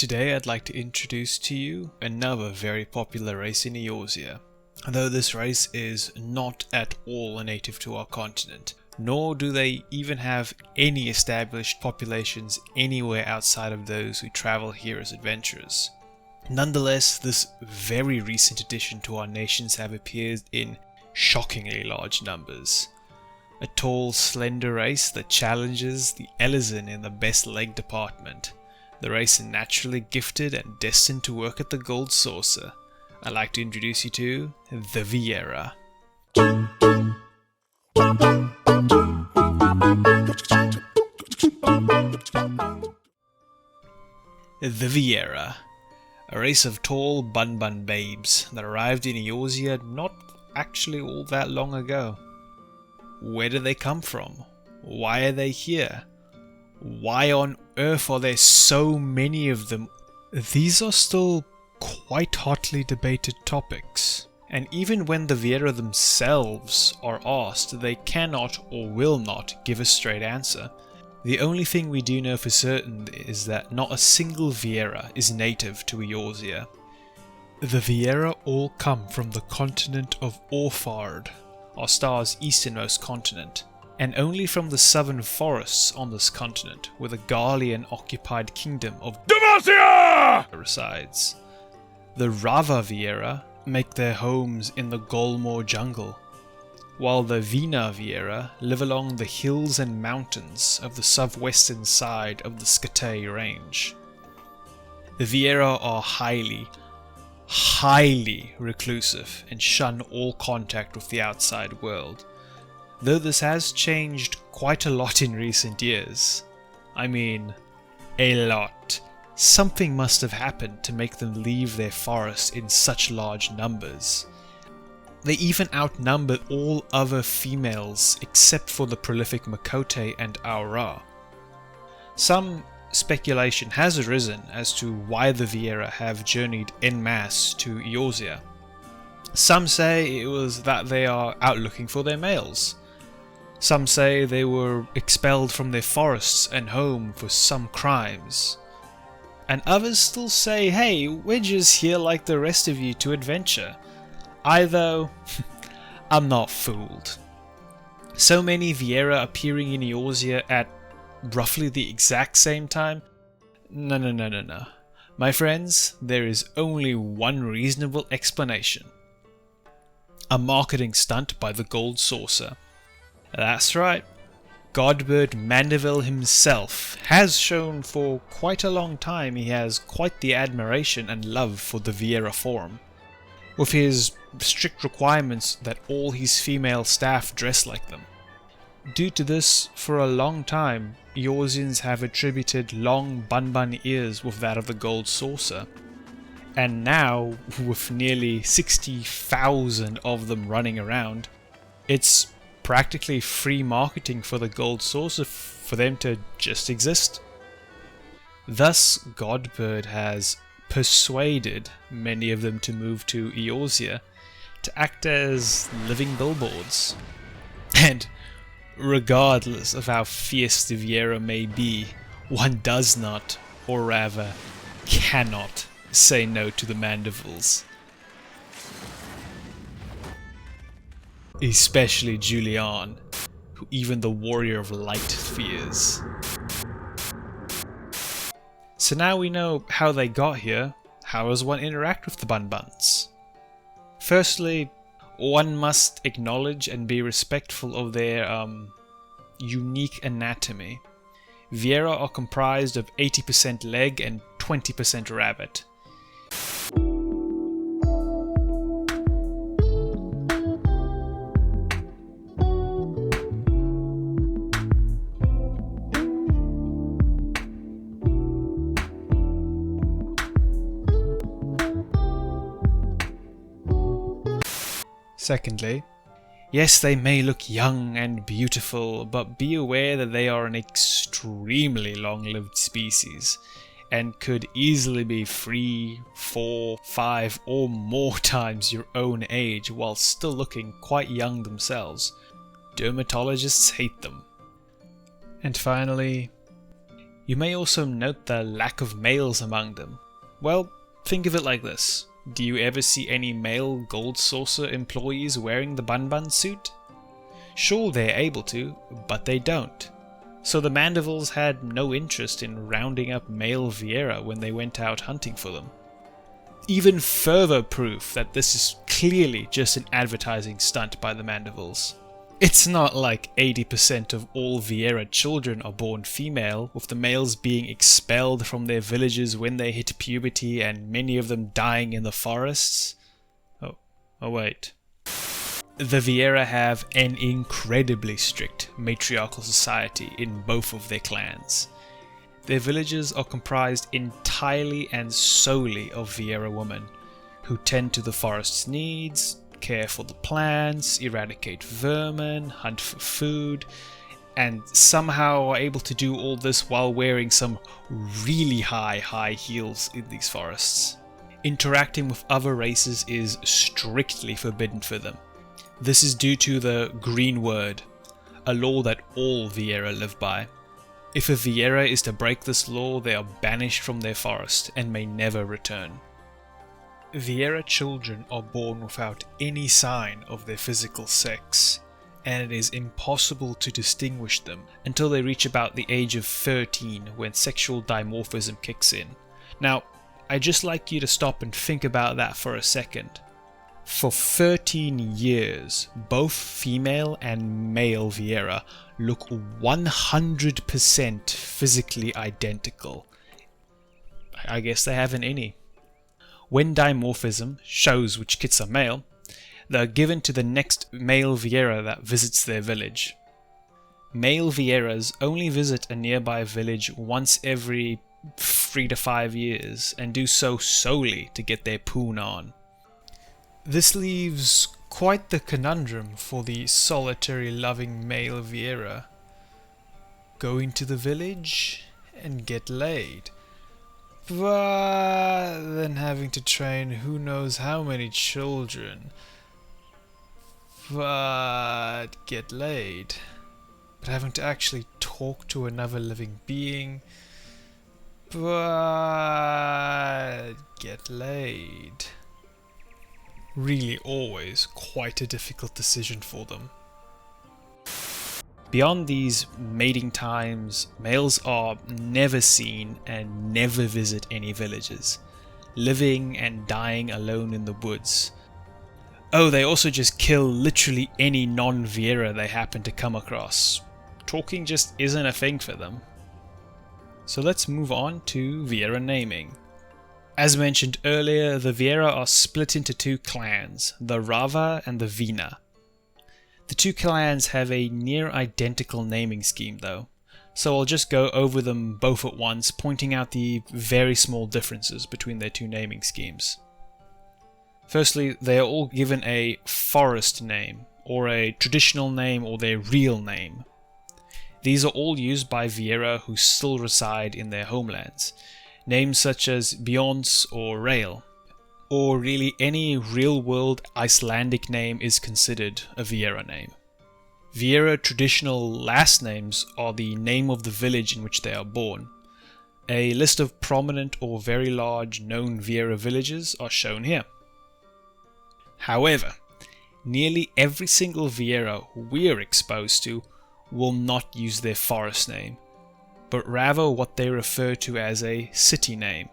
Today I'd like to introduce to you another very popular race in Eorzea. Though this race is not at all native to our continent, nor do they even have any established populations anywhere outside of those who travel here as adventurers. Nonetheless, this very recent addition to our nations have appeared in shockingly large numbers. A tall, slender race that challenges the Elezen in the best leg department. The race is naturally gifted and destined to work at the Gold Saucer. I'd like to introduce you to the Viera. The Viera, a race of tall bun-bun babes that arrived in Eorzea not actually all that long ago. Where do they come from? Why are they here? Why on earth are there so many of them? These are still quite hotly debated topics, and even when the Viera themselves are asked, they cannot or will not give a straight answer. The only thing we do know for certain is that not a single Viera is native to Eorzea. The Viera all come from the continent of Orfard, our star's easternmost continent, and only from the southern forests on this continent where the Garlean-occupied kingdom of Demacia resides. The Rava Viera make their homes in the Golmor jungle, while the Vina Viera live along the hills and mountains of the southwestern side of the Skatay range. The Viera are highly reclusive and shun all contact with the outside world, though this has changed quite a lot in recent years. I mean, a lot. Something must have happened to make them leave their forest in such large numbers. They even outnumber all other females except for the prolific Makote and Aura. Some speculation has arisen as to why the Viera have journeyed en masse to Eorzea. Some say it was that they are out looking for their males. Some say they were expelled from their forests and home for some crimes. And others still say, hey, we're just here like the rest of you to adventure. Though, I'm not fooled. So many Viera appearing in Eorzea at roughly the exact same time? No. My friends, there is only one reasonable explanation. A marketing stunt by the Gold Saucer. That's right. Godbird Mandeville himself has shown for quite a long time he has quite the admiration and love for the Viera form, with his strict requirements that all his female staff dress like them. Due to this, for a long time, Eorzeans have attributed long bun-bun ears with that of the Gold Saucer, and now, with nearly 60,000 of them running around, it's practically free marketing for the Gold Saucer for them to just exist. Thus, Godbird has persuaded many of them to move to Eorzea to act as living billboards. And regardless of how fierce the Viera may be, one does not, or rather cannot, say no to the Mandibles. Especially Julian, who even the Warrior of Light fears. So now we know how they got here. How does one interact with the Bun-Buns? Firstly, one must acknowledge and be respectful of their unique anatomy. Viera are comprised of 80% leg and 20% rabbit. Secondly, yes, they may look young and beautiful, but be aware that they are an extremely long-lived species, and could easily be 3, 4, 5 or more times your own age while still looking quite young themselves. Dermatologists hate them. And finally, You may also note the lack of males among them. Well, think of it like this. Do you ever see any male Gold Saucer employees wearing the Bun suit? Sure, they're able to, but they don't. So the Mandevils had no interest in rounding up male Viera when they went out hunting for them. Even further proof that this is clearly just an advertising stunt by the Mandevils. It's not like 80% of all Viera children are born female, with the males being expelled from their villages when they hit puberty and many of them dying in the forests. Oh wait. The Viera have an incredibly strict matriarchal society in both of their clans. Their villages are comprised entirely and solely of Viera women, who tend to the forest's needs, care for the plants, eradicate vermin, hunt for food, and somehow are able to do all this while wearing some really high heels in these forests. Interacting with other races is strictly forbidden for them. This is due to the Green Word, a law that all Viera live by. If a Viera is to break this law, they are banished from their forest and may never return. Viera children are born without any sign of their physical sex, and it is impossible to distinguish them until they reach about the age of 13, when sexual dimorphism kicks in. Now, I'd just like you to stop and think about that for a second. For 13 years, both female and male Viera look 100% physically identical. I guess they haven't any. When dimorphism shows which kits are male, they are given to the next male Viera that visits their village. Male Vieras only visit a nearby village once every 3 to 5 years and do so solely to get their poon on. This leaves quite the conundrum for the solitary loving male Viera. Going to the village and get laid, but then having to train who knows how many children, but get laid, but having to actually talk to another living being, but get laid. Really always quite a difficult decision for them. Beyond these mating times, males are never seen and never visit any villages, living and dying alone in the woods. Oh, they also just kill literally any non-Viera they happen to come across. Talking just isn't a thing for them. So let's move on to Viera Naming. As mentioned earlier, the Viera are split into two clans, the Rava and the Vina. The two clans have a near identical naming scheme though, so I'll just go over them both at once, pointing out the very small differences between their two naming schemes. Firstly, they are all given a forest name, or a traditional name, or their real name. These are all used by Viera who still reside in their homelands. Names such as Bjorns or Rail, or really any real-world Icelandic name is considered a Viera name. Viera traditional last names are the name of the village in which they are born. A list of prominent or very large known Viera villages are shown here. However, nearly every single Viera we're exposed to will not use their forest name, but rather what they refer to as a city name.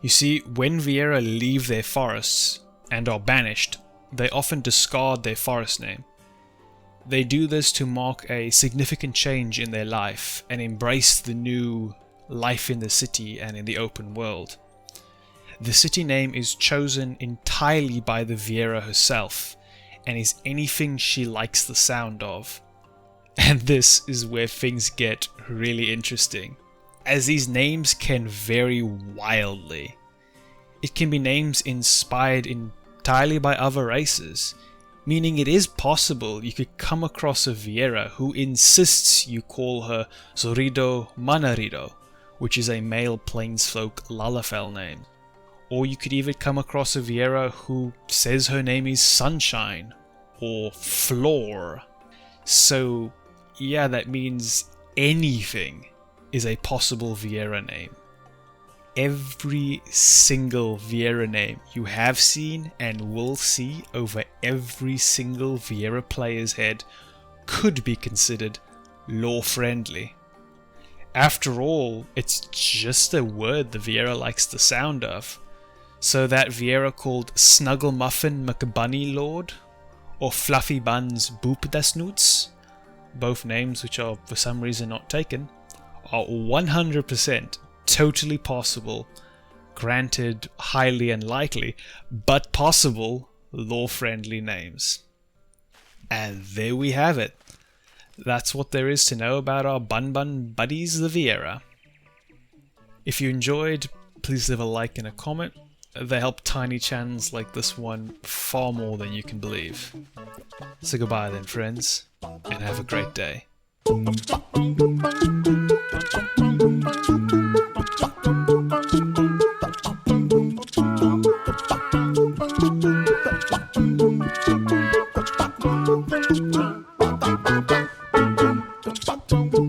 You see, when Viera leave their forests and are banished, they often discard their forest name. They do this to mark a significant change in their life and embrace the new life in the city and in the open world. The city name is chosen entirely by the Viera herself and is anything she likes the sound of. And this is where things get really interesting, as these names can vary wildly. It can be names inspired entirely by other races, meaning it is possible you could come across a Viera who insists you call her Zorido Manarido, which is a male plainsfolk Lalafell name. Or you could even come across a Viera who says her name is Sunshine, or Floor. So yeah, that means anything is a possible Viera name. Every single Viera name you have seen and will see over every single Viera player's head could be considered lore-friendly. After all, it's just a word the Viera likes the sound of. So that Viera called Snuggle Muffin McBunny Lord, or Fluffy Buns Boopdasnoots, both names which are for some reason not taken, are 100% totally possible, granted highly unlikely, but possible lore-friendly names. And there we have it. That's what there is to know about our Bun buddies, the Viera. If you enjoyed, please leave a like and a comment. They help tiny channels like this one far more than you can believe. So goodbye then, friends, and have a great day. Don't